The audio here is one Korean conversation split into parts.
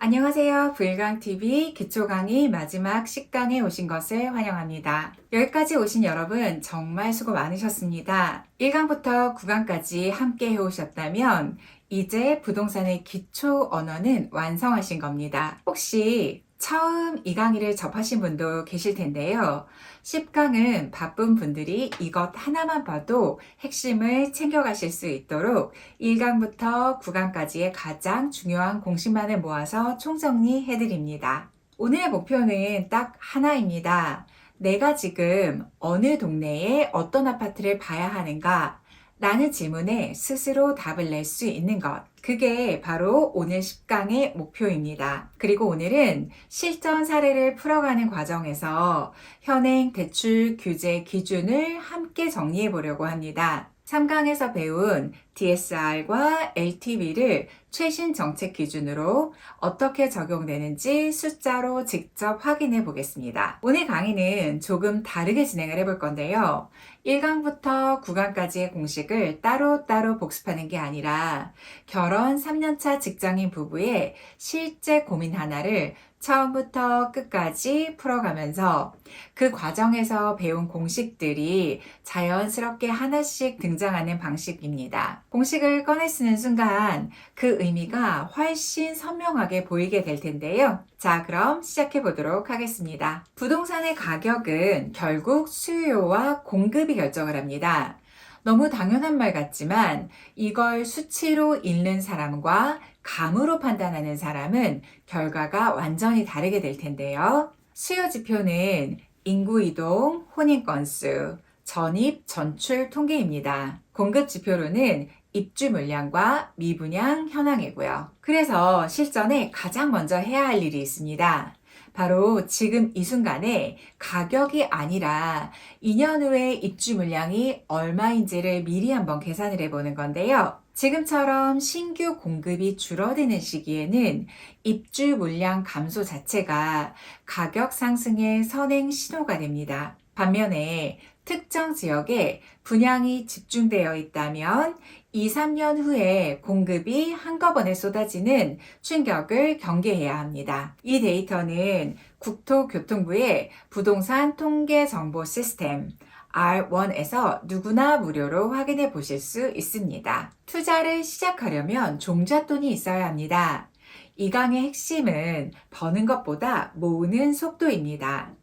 안녕하세요. 불강TV 기초 강의 마지막 10강에 오신 것을 환영합니다. 여기까지 오신 여러분 정말 수고 많으셨습니다. 1강부터 9강까지 함께 해오셨다면 이제 부동산의 기초 언어는 완성하신 겁니다. 혹시 처음 이 강의를 접하신 분도 계실 텐데요. 10강은 바쁜 분들이 이것 하나만 봐도 핵심을 챙겨가실 수 있도록 1강부터 9강까지의 가장 중요한 공식만을 모아서 총정리해 드립니다. 오늘의 목표는 딱 하나입니다. 내가 지금 어느 동네에 어떤 아파트를 봐야 하는가? 라는 질문에 스스로 답을 낼 수 있는 것. 그게 바로 오늘 10강의 목표입니다. 그리고 오늘은 실전 사례를 풀어가는 과정에서 현행 대출 규제 기준을 함께 정리해 보려고 합니다. 3강에서 배운 DSR과 LTV를 최신 정책 기준으로 어떻게 적용되는지 숫자로 직접 확인해 보겠습니다. 오늘 강의는 조금 다르게 진행을 해볼 건데요. 1강부터 9강까지의 공식을 따로따로 복습하는 게 아니라 결혼 3년차 직장인 부부의 실제 고민 하나를 처음부터 끝까지 풀어가면서 그 과정에서 배운 공식들이 자연스럽게 하나씩 등장하는 방식입니다. 공식을 꺼내 쓰는 순간 그 의미가 훨씬 선명하게 보이게 될 텐데요. 자, 그럼 시작해 보도록 하겠습니다. 부동산의 가격은 결국 수요와 공급이 결정을 합니다. 너무 당연한 말 같지만 이걸 수치로 읽는 사람과 감으로 판단하는 사람은 결과가 완전히 다르게 될 텐데요. 수요 지표는 인구 이동, 혼인 건수, 전입, 전출 통계입니다. 공급 지표로는 입주 물량과 미분양 현황이고요. 그래서 실전에 가장 먼저 해야 할 일이 있습니다. 바로 지금 이 순간에 가격이 아니라 2년 후에 입주 물량이 얼마인지를 미리 한번 계산을 해보는 건데요. 지금처럼 신규 공급이 줄어드는 시기에는 입주 물량 감소 자체가 가격 상승의 선행 신호가 됩니다. 반면에 특정 지역에 분양이 집중되어 있다면 2, 3년 후에 공급이 한꺼번에 쏟아지는 충격을 경계해야 합니다. 이 데이터는 국토교통부의 부동산 통계 정보 시스템 R1에서 누구나 무료로 확인해 보실 수 있습니다. 투자를 시작하려면 종잣돈이 있어야 합니다. 이 강의 핵심은 버는 것보다 모으는 속도입니다.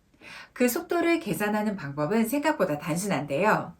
그 속도를 계산하는 방법은 생각보다 단순한데요.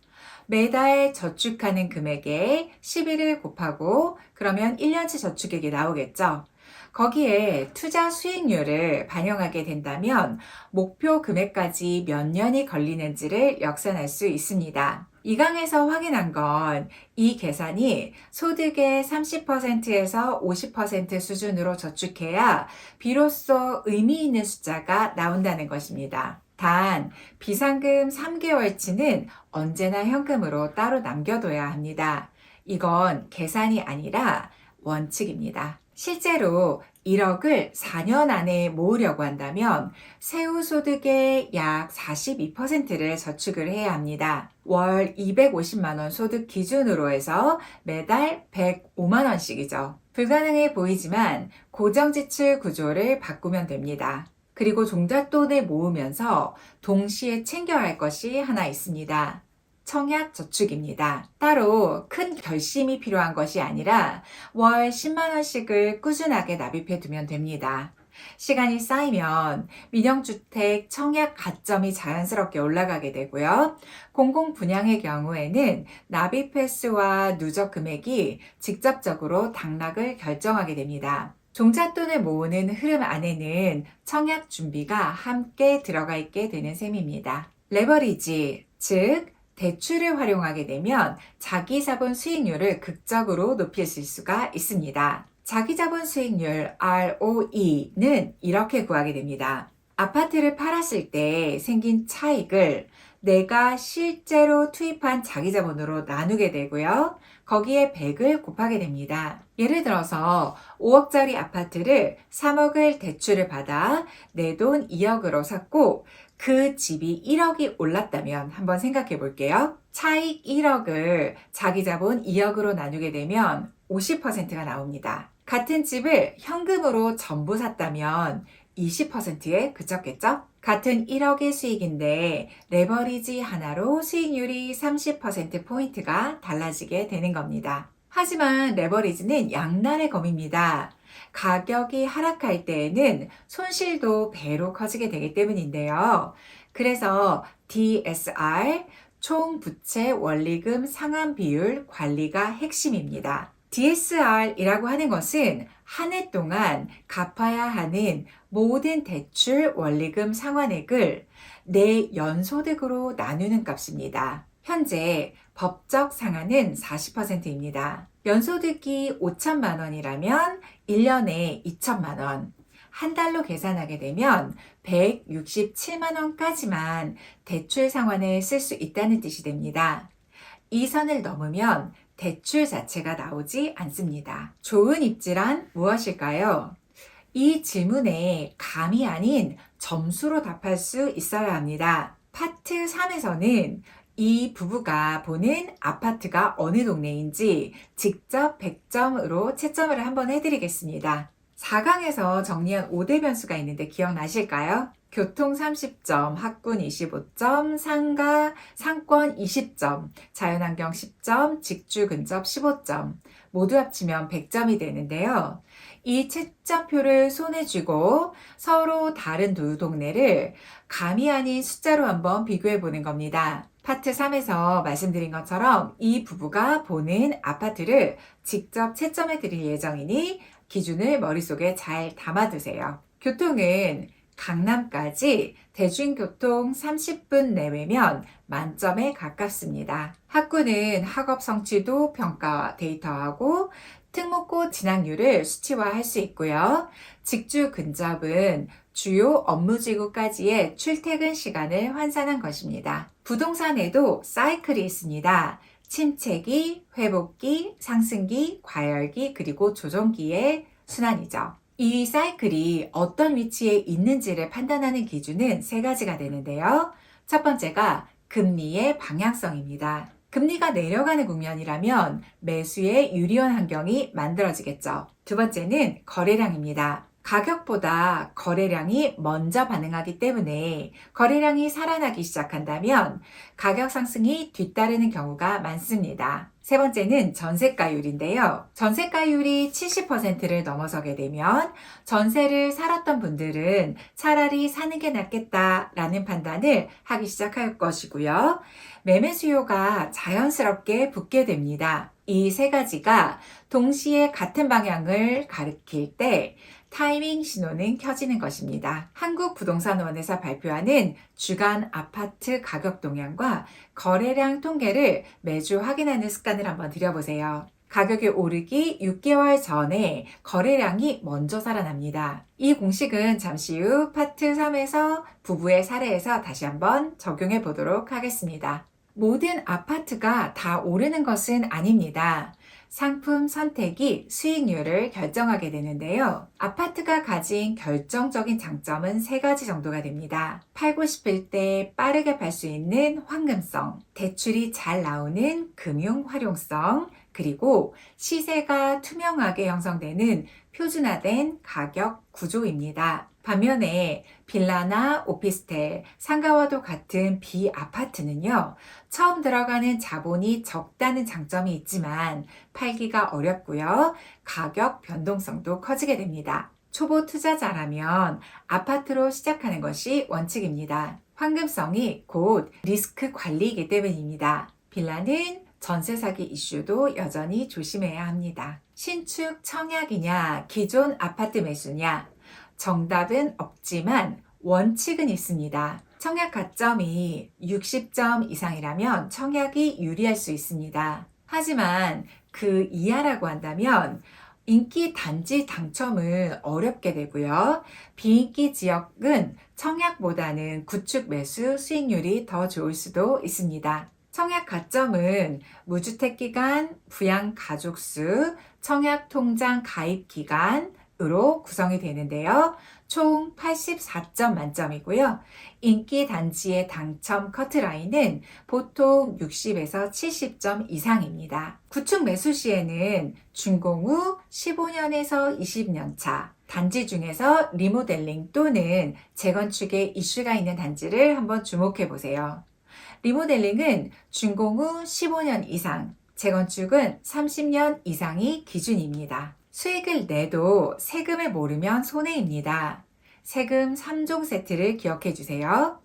매달 저축하는 금액에 11을 곱하고 그러면 1년치 저축액이 나오겠죠. 거기에 투자 수익률을 반영하게 된다면 목표 금액까지 몇 년이 걸리는지를 역산할 수 있습니다. 이 강에서 확인한 건 이 계산이 소득의 30%에서 50% 수준으로 저축해야 비로소 의미 있는 숫자가 나온다는 것입니다. 단, 비상금 3개월치는 언제나 현금으로 따로 남겨둬야 합니다. 이건 계산이 아니라 원칙입니다. 실제로 1억을 4년 안에 모으려고 한다면 세후 소득의 약 42%를 저축을 해야 합니다. 월 250만 원 소득 기준으로 해서 매달 105만 원씩이죠. 불가능해 보이지만 고정지출 구조를 바꾸면 됩니다. 그리고 종잣돈을 모으면서 동시에 챙겨야 할 것이 하나 있습니다. 청약저축입니다. 따로 큰 결심이 필요한 것이 아니라 월 10만 원씩을 꾸준하게 납입해 두면 됩니다. 시간이 쌓이면 민영주택 청약 가점이 자연스럽게 올라가게 되고요. 공공분양의 경우에는 납입 횟수와 누적 금액이 직접적으로 당락을 결정하게 됩니다. 종잣돈을 모으는 흐름 안에는 청약 준비가 함께 들어가 있게 되는 셈입니다. 레버리지, 즉 대출을 활용하게 되면 자기자본 수익률을 극적으로 높일 수가 있습니다. 자기자본 수익률 ROE는 이렇게 구하게 됩니다. 아파트를 팔았을 때 생긴 차익을 내가 실제로 투입한 자기자본으로 나누게 되고요. 거기에 100을 곱하게 됩니다. 예를 들어서 5억짜리 아파트를 3억을 대출을 받아 내 돈 2억으로 샀고 그 집이 1억이 올랐다면 한번 생각해 볼게요. 차익 1억을 자기 자본 2억으로 나누게 되면 50%가 나옵니다. 같은 집을 현금으로 전부 샀다면 20%에 그쳤겠죠? 같은 1억의 수익인데 레버리지 하나로 수익률이 30%포인트가 달라지게 되는 겁니다. 하지만 레버리지는 양날의 검입니다. 가격이 하락할 때에는 손실도 배로 커지게 되기 때문인데요. 그래서 DSR, 총 부채 원리금 상환 비율 관리가 핵심입니다. DSR이라고 하는 것은 한 해 동안 갚아야 하는 모든 대출 원리금 상환액을 내 연소득으로 나누는 값입니다. 현재 법적 상한은 40%입니다. 연소득이 5천만 원이라면 1년에 2천만 원, 한 달로 계산하게 되면 167만 원까지만 대출 상환에 쓸 수 있다는 뜻이 됩니다. 이 선을 넘으면 대출 자체가 나오지 않습니다. 좋은 입지란 무엇일까요? 이 질문에 감이 아닌 점수로 답할 수 있어야 합니다. 파트 3에서는 이 부부가 보는 아파트가 어느 동네인지 직접 100점으로 채점을 한번 해드리겠습니다. 4강에서 정리한 5대 변수가 있는데 기억나실까요? 교통 30점, 학군 25점, 상가, 상권 20점, 자연환경 10점, 직주 근접 15점, 모두 합치면 100점이 되는데요. 이 채점표를 손에 쥐고 서로 다른 두 동네를 감이 아닌 숫자로 한번 비교해 보는 겁니다. 파트 3에서 말씀드린 것처럼 이 부부가 보는 아파트를 직접 채점해 드릴 예정이니 기준을 머릿속에 잘 담아두세요. 교통은 강남까지 대중교통 30분 내외면 만점에 가깝습니다. 학군은 학업 성취도 평가 데이터하고 특목고 진학률을 수치화할 수 있고요. 직주 근접은 주요 업무지구까지의 출퇴근 시간을 환산한 것입니다. 부동산에도 사이클이 있습니다. 침체기, 회복기, 상승기, 과열기, 그리고 조정기의 순환이죠. 이 사이클이 어떤 위치에 있는지를 판단하는 기준은 세 가지가 되는데요. 첫 번째가 금리의 방향성입니다. 금리가 내려가는 국면이라면 매수에 유리한 환경이 만들어지겠죠. 두 번째는 거래량입니다. 가격보다 거래량이 먼저 반응하기 때문에 거래량이 살아나기 시작한다면 가격 상승이 뒤따르는 경우가 많습니다. 세 번째는 전세가율인데요. 전세가율이 70%를 넘어서게 되면 전세를 살았던 분들은 차라리 사는 게 낫겠다라는 판단을 하기 시작할 것이고요. 매매 수요가 자연스럽게 붙게 됩니다. 이 세 가지가 동시에 같은 방향을 가리킬 때 타이밍 신호는 켜지는 것입니다. 한국부동산원에서 발표하는 주간 아파트 가격 동향과 거래량 통계를 매주 확인하는 습관을 한번 들여보세요. 가격이 오르기 6개월 전에 거래량이 먼저 살아납니다. 이 공식은 잠시 후 파트 3에서 부부의 사례에서 다시 한번 적용해 보도록 하겠습니다. 모든 아파트가 다 오르는 것은 아닙니다. 상품 선택이 수익률을 결정하게 되는데요. 아파트가 가진 결정적인 장점은 세 가지 정도가 됩니다. 팔고 싶을 때 빠르게 팔 수 있는 황금성, 대출이 잘 나오는 금융 활용성, 그리고 시세가 투명하게 형성되는 표준화된 가격 구조입니다. 반면에 빌라나 오피스텔, 상가와도 같은 비아파트는요, 처음 들어가는 자본이 적다는 장점이 있지만 팔기가 어렵고요, 가격 변동성도 커지게 됩니다. 초보 투자자라면 아파트로 시작하는 것이 원칙입니다. 황금성이 곧 리스크 관리이기 때문입니다. 빌라는 전세 사기 이슈도 여전히 조심해야 합니다. 신축 청약이냐, 기존 아파트 매수냐, 정답은 없지만 원칙은 있습니다. 청약 가점이 60점 이상이라면 청약이 유리할 수 있습니다. 하지만 그 이하라고 한다면 인기 단지 당첨은 어렵게 되고요. 비인기 지역은 청약보다는 구축 매수 수익률이 더 좋을 수도 있습니다. 청약 가점은 무주택 기간, 부양 가족 수, 청약 통장 가입 기간, 으로 구성이 되는데요. 총 84점 만점이고요. 인기 단지의 당첨 커트라인은 보통 60에서 70점 이상입니다. 구축 매수 시에는 준공 후 15년에서 20년 차 단지 중에서 리모델링 또는 재건축에 이슈가 있는 단지를 한번 주목해 보세요. 리모델링은 준공 후 15년 이상, 재건축은 30년 이상이 기준입니다. 수익을 내도 세금을 모르면 손해입니다. 세금 3종 세트를 기억해 주세요.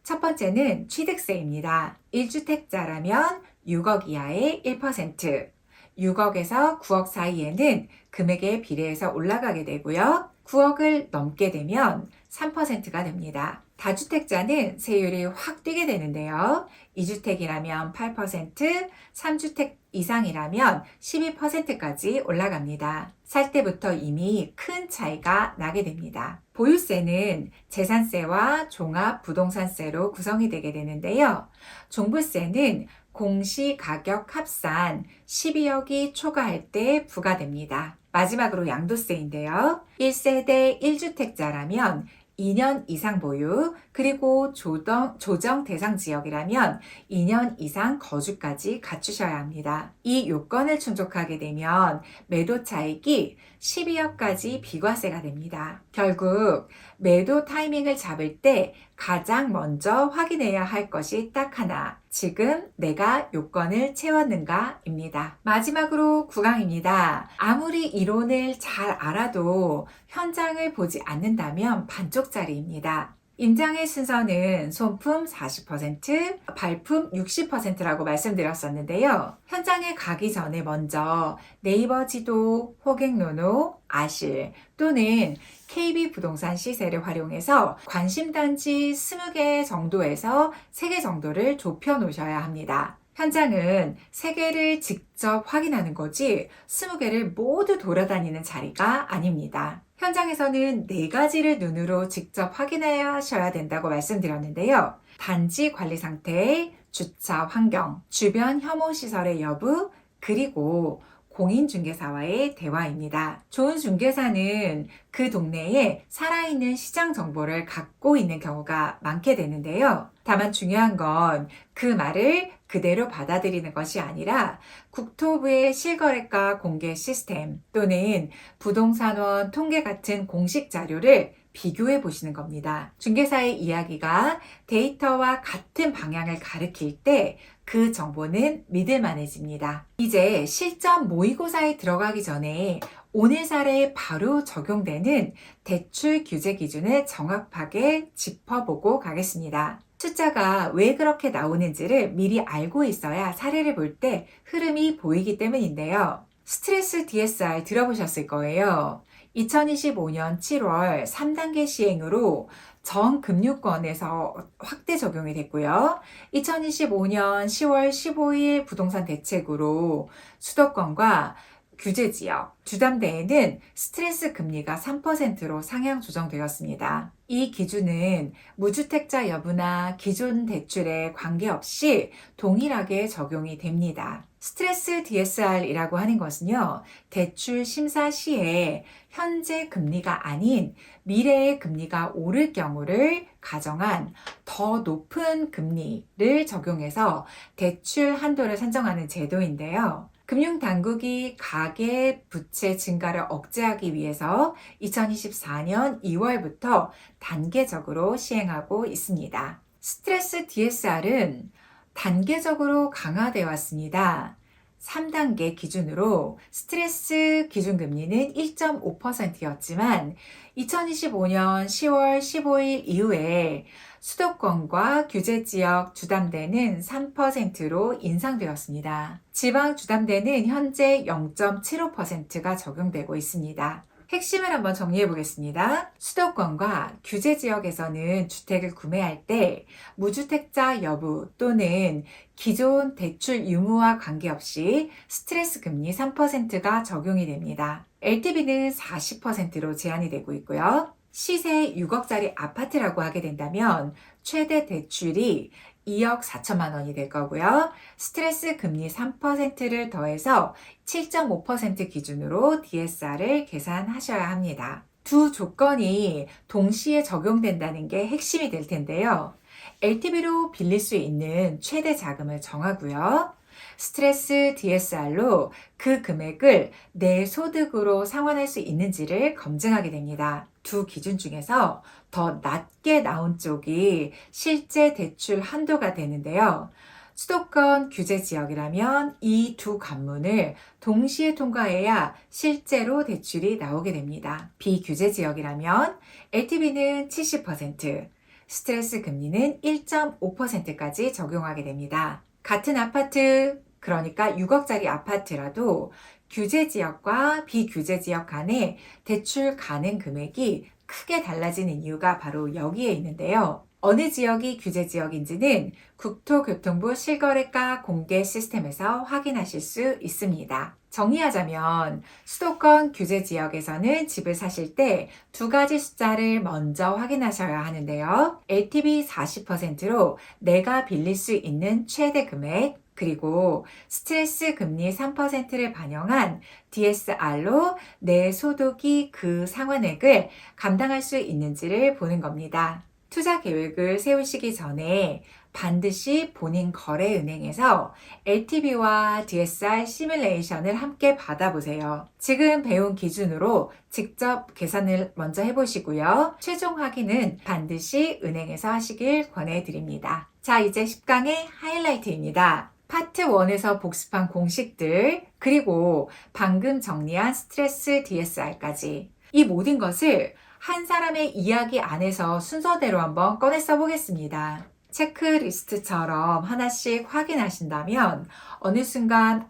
첫 번째는 취득세입니다. 1주택자라면 6억 이하의 1%, 6억에서 9억 사이에는 금액에 비례해서 올라가게 되고요. 9억을 넘게 되면 3%가 됩니다. 다주택자는 세율이 확 뛰게 되는데요. 2주택이라면 8%, 3주택 이상이라면 12%까지 올라갑니다. 살 때부터 이미 큰 차이가 나게 됩니다. 보유세는 재산세와 종합부동산세로 구성이 되게 되는데요. 종부세는 공시가격 합산 12억이 초과할 때 부과됩니다. 마지막으로 양도세인데요. 1세대 1주택자라면 2년 이상 보유, 그리고 조정 대상 지역이라면 2년 이상 거주까지 갖추셔야 합니다. 이 요건을 충족하게 되면 매도 차익이 12억까지 비과세가 됩니다. 결국 매도 타이밍을 잡을 때 가장 먼저 확인해야 할 것이 딱 하나, 지금 내가 요건을 채웠는가입니다. 마지막으로 구강입니다. 아무리 이론을 잘 알아도 현장을 보지 않는다면 반쪽짜리입니다. 임장의 순서는 손품 40%, 발품 60%라고 말씀드렸었는데요. 현장에 가기 전에 먼저 네이버 지도, 호갱노노, 아실 또는 KB부동산 시세를 활용해서 관심단지 20개 정도에서 3개 정도를 좁혀 놓으셔야 합니다. 현장은 3개를 직접 확인하는 거지 20개를 모두 돌아다니는 자리가 아닙니다. 현장에서는 4가지를 눈으로 직접 확인하셔야 된다고 말씀드렸는데요. 단지 관리 상태, 주차 환경, 주변 혐오 시설의 여부, 그리고 공인중개사와의 대화입니다. 좋은 중개사는 그 동네에 살아있는 시장 정보를 갖고 있는 경우가 많게 되는데요. 다만 중요한 건 그 말을 그대로 받아들이는 것이 아니라 국토부의 실거래가 공개 시스템 또는 부동산원 통계 같은 공식 자료를 비교해 보시는 겁니다. 중개사의 이야기가 데이터와 같은 방향을 가리킬 때 그 정보는 믿을만해집니다. 이제 실전 모의고사에 들어가기 전에 오늘 사례에 바로 적용되는 대출 규제 기준을 정확하게 짚어보고 가겠습니다. 숫자가 왜 그렇게 나오는지를 미리 알고 있어야 사례를 볼 때 흐름이 보이기 때문인데요. 스트레스 DSR 들어보셨을 거예요. 2025년 7월 3단계 시행으로 전 금융권에서 확대 적용이 됐고요. 2025년 10월 15일 부동산 대책으로 수도권과 규제지역, 주담대에는 스트레스 금리가 3%로 상향 조정되었습니다. 이 기준은 무주택자 여부나 기존 대출에 관계없이 동일하게 적용이 됩니다. 스트레스 DSR이라고 하는 것은요, 대출 심사 시에 현재 금리가 아닌 미래의 금리가 오를 경우를 가정한 더 높은 금리를 적용해서 대출 한도를 산정하는 제도인데요. 금융당국이 가계 부채 증가를 억제하기 위해서 2024년 2월부터 단계적으로 시행하고 있습니다. 스트레스 DSR은 단계적으로 강화되어 왔습니다. 3단계 기준으로 스트레스 기준금리는 1.5%였지만 2025년 10월 15일 이후에 수도권과 규제지역 주담대는 3%로 인상되었습니다. 지방 주담대는 현재 0.75%가 적용되고 있습니다. 핵심을 한번 정리해 보겠습니다. 수도권과 규제지역에서는 주택을 구매할 때 무주택자 여부 또는 기존 대출 유무와 관계없이 스트레스 금리 3%가 적용이 됩니다. LTV는 40%로 제한이 되고 있고요. 시세 6억짜리 아파트라고 하게 된다면 최대 대출이 2억 4천만 원이 될 거고요. 스트레스 금리 3%를 더해서 7.5% 기준으로 DSR을 계산하셔야 합니다. 두 조건이 동시에 적용된다는 게 핵심이 될 텐데요. LTV로 빌릴 수 있는 최대 자금을 정하고요. 스트레스 DSR로 그 금액을 내 소득으로 상환할 수 있는지를 검증하게 됩니다. 두 기준 중에서 더 낮게 나온 쪽이 실제 대출 한도가 되는데요. 수도권 규제 지역이라면 이 두 관문을 동시에 통과해야 실제로 대출이 나오게 됩니다. 비규제 지역이라면 LTV는 70%, 스트레스 금리는 1.5%까지 적용하게 됩니다. 같은 아파트, 그러니까 6억짜리 아파트라도 규제 지역과 비규제 지역 간의 대출 가능 금액이 크게 달라지는 이유가 바로 여기에 있는데요. 어느 지역이 규제 지역인지는 국토교통부 실거래가 공개 시스템에서 확인하실 수 있습니다. 정리하자면 수도권 규제 지역에서는 집을 사실 때 두 가지 숫자를 먼저 확인하셔야 하는데요. LTV 40%로 내가 빌릴 수 있는 최대 금액, 그리고 스트레스 금리 3%를 반영한 DSR로 내 소득이 그 상환액을 감당할 수 있는지를 보는 겁니다. 투자 계획을 세우시기 전에 반드시 본인 거래은행에서 LTV와 DSR 시뮬레이션을 함께 받아보세요. 지금 배운 기준으로 직접 계산을 먼저 해보시고요. 최종 확인은 반드시 은행에서 하시길 권해드립니다. 자, 이제 10강의 하이라이트입니다. 파트 1에서 복습한 공식들, 그리고 방금 정리한 스트레스 DSR까지. 이 모든 것을 한 사람의 이야기 안에서 순서대로 한번 꺼내 써보겠습니다. 체크리스트처럼 하나씩 확인하신다면 어느 순간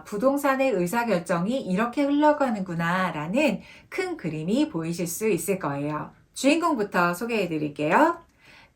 부동산의 의사결정이 이렇게 흘러가는구나 라는 큰 그림이 보이실 수 있을 거예요. 주인공부터 소개해 드릴게요.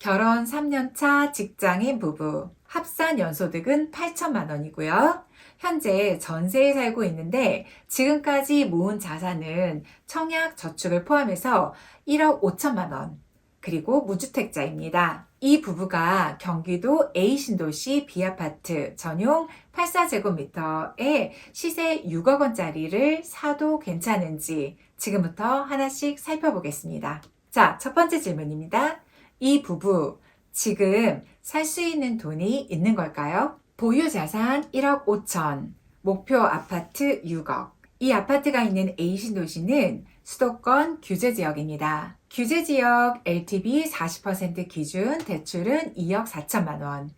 결혼 3년차 직장인 부부. 합산 연소득은 8천만 원이고요. 현재 전세에 살고 있는데 지금까지 모은 자산은 청약 저축을 포함해서 1억 5천만 원. 그리고 무주택자입니다. 이 부부가 경기도 A신도시 B아파트 전용 84제곱미터에 시세 6억 원짜리를 사도 괜찮은지 지금부터 하나씩 살펴보겠습니다. 자, 첫 번째 질문입니다. 이 부부 지금 살 수 있는 돈이 있는 걸까요? 보유 자산 1억 5천, 목표 아파트 6억. 이 아파트가 있는 A신도시는 수도권 규제지역입니다. 규제지역 LTV 40% 기준 대출은 2억 4천만 원,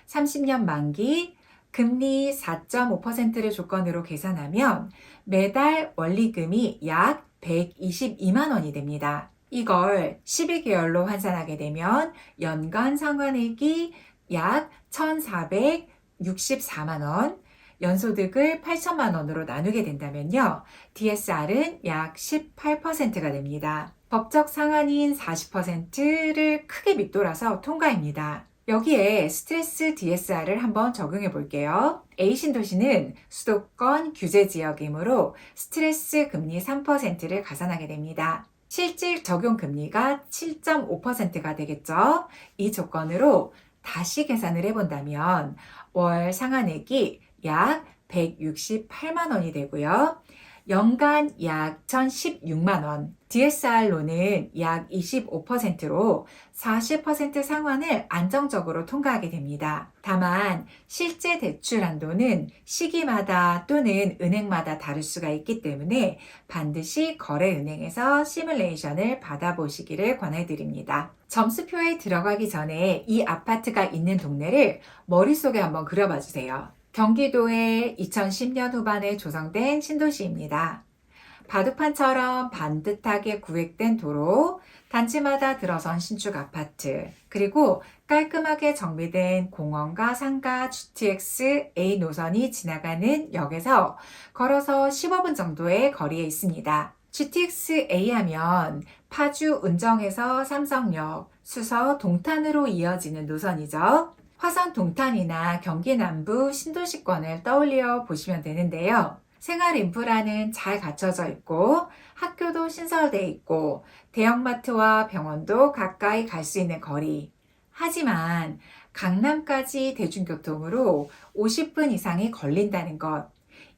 30년 만기, 금리 4.5%를 조건으로 계산하면 매달 원리금이 약 122만 원이 됩니다. 이걸 12개월로 환산하게 되면 연간 상환액이 약 1,464만 원, 연소득을 8천만 원으로 나누게 된다면요. DSR은 약 18%가 됩니다. 법적 상한인 40%를 크게 밑돌아서 통과입니다. 여기에 스트레스 DSR을 한번 적용해 볼게요. A신도시는 수도권 규제지역이므로 스트레스 금리 3%를 가산하게 됩니다. 실질 적용 금리가 7.5%가 되겠죠. 이 조건으로 다시 계산을 해본다면 월 상환액이 약 168만 원이 되고요. 연간 약 1,016만 원, DSR로는 약 25%로 40% 상환을 안정적으로 통과하게 됩니다. 다만 실제 대출 한도는 시기마다 또는 은행마다 다를 수가 있기 때문에 반드시 거래은행에서 시뮬레이션을 받아보시기를 권해드립니다. 점수표에 들어가기 전에 이 아파트가 있는 동네를 머릿속에 한번 그려봐 주세요. 경기도의 2010년 후반에 조성된 신도시입니다. 바둑판처럼 반듯하게 구획된 도로, 단지마다 들어선 신축 아파트, 그리고 깔끔하게 정비된 공원과 상가 GTX A 노선이 지나가는 역에서 걸어서 15분 정도의 거리에 있습니다. GTX A 하면 파주 운정에서 삼성역, 수서 동탄으로 이어지는 노선이죠. 화성 동탄이나 경기 남부 신도시권을 떠올려 보시면 되는데요. 생활 인프라는 잘 갖춰져 있고 학교도 신설돼 있고 대형마트와 병원도 가까이 갈 수 있는 거리. 하지만 강남까지 대중교통으로 50분 이상이 걸린다는 것.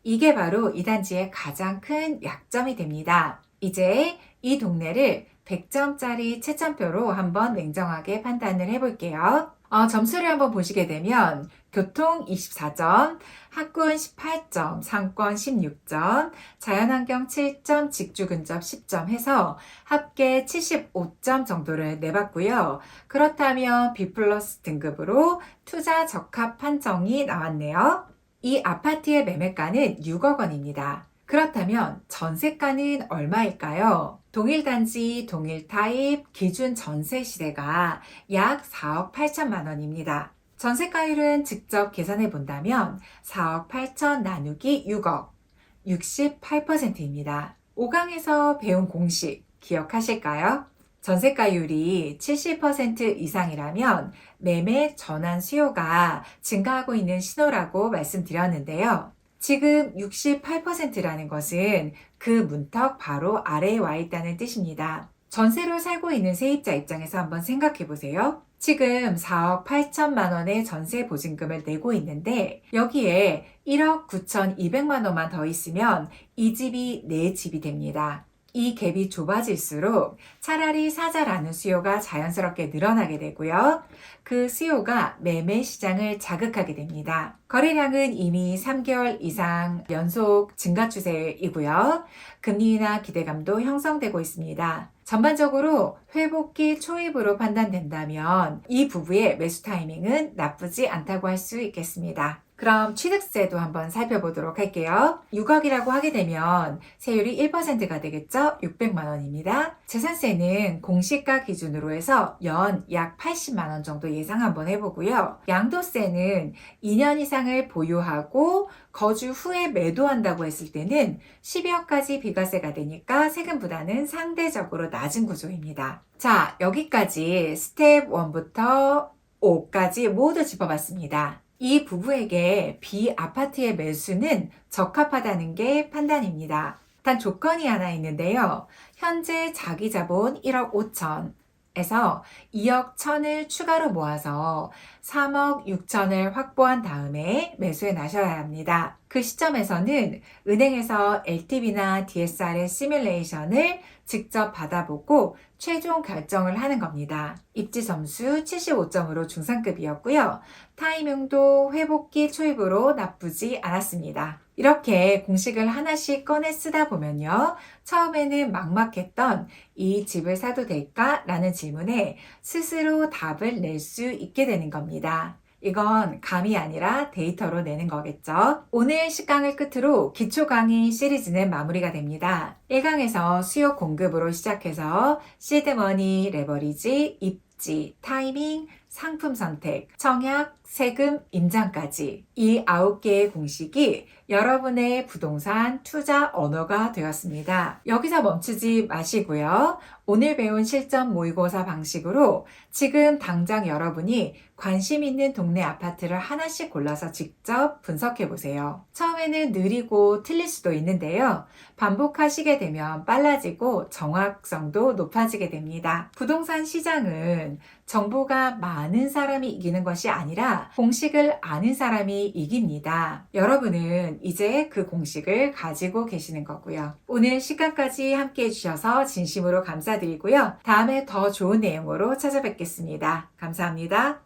이게 바로 이 단지의 가장 큰 약점이 됩니다. 이제 이 동네를 100점짜리 채점표로 한번 냉정하게 판단을 해볼게요. 점수를 한번 보시게 되면 교통 24점, 학군 18점, 상권 16점, 자연환경 7점, 직주근접 10점 해서 합계 75점 정도를 내봤고요. 그렇다면 B 플러스 등급으로 투자 적합 판정이 나왔네요. 이 아파트의 매매가는 6억 원입니다. 그렇다면 전세가는 얼마일까요? 동일 단지, 동일 타입, 기준 전세 시세가 약 4억 8천만 원입니다. 전세가율은 직접 계산해 본다면 4억 8천 나누기 6억, 68%입니다. 5강에서 배운 공식 기억하실까요? 전세가율이 70% 이상이라면 매매 전환 수요가 증가하고 있는 신호라고 말씀드렸는데요. 지금 68%라는 것은 그 문턱 바로 아래에 와 있다는 뜻입니다. 전세로 살고 있는 세입자 입장에서 한번 생각해 보세요. 지금 4억 8천만 원의 전세 보증금을 내고 있는데 여기에 1억 9,200만 원만 더 있으면 이 집이 내 집이 됩니다. 이 갭이 좁아질수록 차라리 사자라는 수요가 자연스럽게 늘어나게 되고요. 그 수요가 매매 시장을 자극하게 됩니다. 거래량은 이미 3개월 이상 연속 증가 추세이고요. 금리나 기대감도 형성되고 있습니다. 전반적으로 회복기 초입으로 판단된다면 이 부부의 매수 타이밍은 나쁘지 않다고 할 수 있겠습니다. 그럼 취득세도 한번 살펴보도록 할게요. 6억이라고 하게 되면 세율이 1%가 되겠죠? 600만 원입니다. 재산세는 공시가 기준으로 해서 연 약 80만 원 정도 예상 한번 해보고요. 양도세는 2년 이상을 보유하고 거주 후에 매도한다고 했을 때는 12억까지 비과세가 되니까 세금 부담은 상대적으로 낮은 구조입니다. 자, 여기까지 스텝 1부터 5까지 모두 짚어봤습니다. 이 부부에게 비아파트의 매수는 적합하다는 게 판단입니다. 단 조건이 하나 있는데요. 현재 자기 자본 1억 5천에서 2억 1천을 추가로 모아서 3억 6천을 확보한 다음에 매수에 나셔야 합니다. 그 시점에서는 은행에서 LTV나 DSR의 시뮬레이션을 직접 받아보고 최종 결정을 하는 겁니다. 입지 점수 75점으로 중상급이었고요. 타이밍도 회복기 초입으로 나쁘지 않았습니다. 이렇게 공식을 하나씩 꺼내 쓰다 보면요. 처음에는 막막했던 이 집을 사도 될까? 라는 질문에 스스로 답을 낼 수 있게 되는 겁니다. 이건 감이 아니라 데이터로 내는 거겠죠. 오늘 10강을 끝으로 기초 강의 시리즈는 마무리가 됩니다. 1강에서 수요 공급으로 시작해서 시드머니, 레버리지, 입지, 타이밍, 상품 선택, 청약, 세금, 임장까지 이 9개의 공식이 여러분의 부동산 투자 언어가 되었습니다. 여기서 멈추지 마시고요. 오늘 배운 실전 모의고사 방식으로 지금 당장 여러분이 관심 있는 동네 아파트를 하나씩 골라서 직접 분석해 보세요. 처음에는 느리고 틀릴 수도 있는데요. 반복하시게 되면 빨라지고 정확성도 높아지게 됩니다. 부동산 시장은 정보가 많은 사람이 이기는 것이 아니라 공식을 아는 사람이 이깁니다. 여러분은 이제 그 공식을 가지고 계시는 거고요. 오늘 시간까지 함께 해주셔서 진심으로 감사드리고요. 다음에 더 좋은 내용으로 찾아뵙겠습니다. 감사합니다.